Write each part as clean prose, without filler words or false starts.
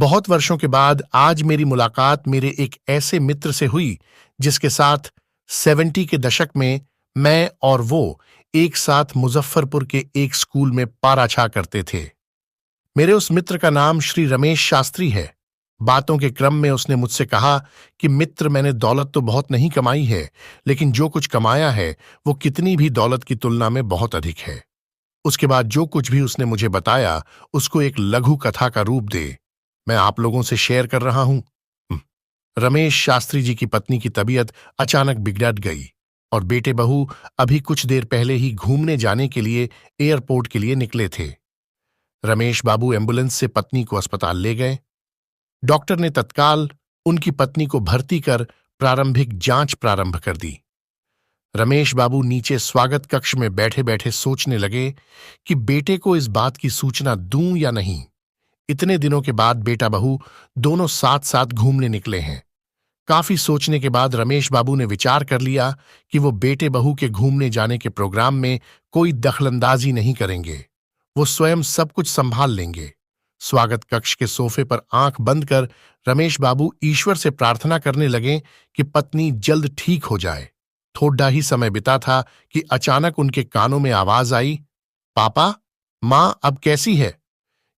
बहुत वर्षों के बाद आज मेरी मुलाकात मेरे एक ऐसे मित्र से हुई जिसके साथ 70 के दशक में मैं और वो एक साथ मुजफ्फरपुर के एक स्कूल में पाराछा करते थे। मेरे उस मित्र का नाम श्री रमेश शास्त्री है। बातों के क्रम में उसने मुझसे कहा कि मित्र, मैंने दौलत तो बहुत नहीं कमाई है, लेकिन जो कुछ कमाया है वो कितनी भी दौलत की तुलना में बहुत अधिक है। उसके बाद जो कुछ भी उसने मुझे बताया उसको एक लघु कथा का रूप दे मैं आप लोगों से शेयर कर रहा हूं। रमेश शास्त्री जी की पत्नी की तबीयत अचानक बिगड़ गई और बेटे बहू अभी कुछ देर पहले ही घूमने जाने के लिए एयरपोर्ट के लिए निकले थे। रमेश बाबू एम्बुलेंस से पत्नी को अस्पताल ले गए। डॉक्टर ने तत्काल उनकी पत्नी को भर्ती कर प्रारंभिक जांच प्रारंभ कर दी। रमेश बाबू नीचे स्वागत कक्ष में बैठे बैठे सोचने लगे कि बेटे को इस बात की सूचना दूं या नहीं। इतने दिनों के बाद बेटा बहू दोनों साथ साथ घूमने निकले हैं। काफी सोचने के बाद रमेश बाबू ने विचार कर लिया कि वो बेटे बहू के घूमने जाने के प्रोग्राम में कोई दखलंदाजी नहीं करेंगे। वो स्वयं सब कुछ संभाल लेंगे। स्वागत कक्ष के सोफे पर आंख बंद कर रमेश बाबू ईश्वर से प्रार्थना करने लगे कि पत्नी जल्द ठीक हो जाए। थोड़ा ही समय बिता था कि अचानक उनके कानों में आवाज आई, पापा, मां अब कैसी है?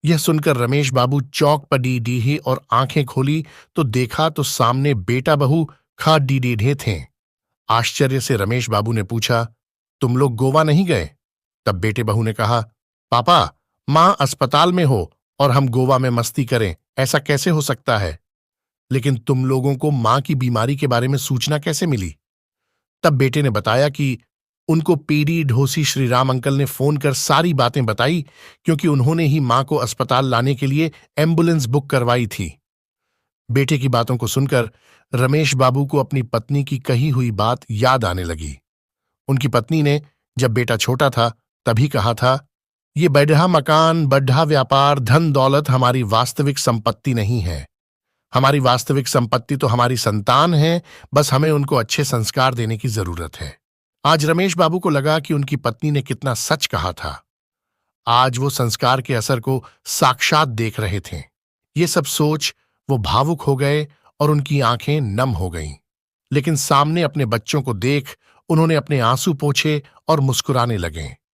यह सुनकर रमेश बाबू चौंक पड़ी और आंखें खोली तो देखा तो सामने बेटा बहू खा डीडे थे। आश्चर्य से रमेश बाबू ने पूछा, तुम लोग गोवा नहीं गए? तब बेटे बहू ने कहा, पापा, मां अस्पताल में हो और हम गोवा में मस्ती करें, ऐसा कैसे हो सकता है? लेकिन तुम लोगों को मां की बीमारी के बारे में सूचना कैसे मिली? तब बेटे ने बताया कि उनको पीडी ढोसी श्रीराम अंकल ने फोन कर सारी बातें बताई, क्योंकि उन्होंने ही मां को अस्पताल लाने के लिए एम्बुलेंस बुक करवाई थी। बेटे की बातों को सुनकर रमेश बाबू को अपनी पत्नी की कही हुई बात याद आने लगी। उनकी पत्नी ने जब बेटा छोटा था तभी कहा था, ये बढ़ा मकान, बढ़ा व्यापार, धन दौलत हमारी वास्तविक संपत्ति नहीं है। हमारी वास्तविक संपत्ति तो हमारी संतान है, बस हमें उनको अच्छे संस्कार देने की जरूरत है। आज रमेश बाबू को लगा कि उनकी पत्नी ने कितना सच कहा था। आज वो संस्कार के असर को साक्षात देख रहे थे। ये सब सोच वो भावुक हो गए और उनकी आंखें नम हो गईं। लेकिन सामने अपने बच्चों को देख उन्होंने अपने आंसू पोंछे और मुस्कुराने लगे।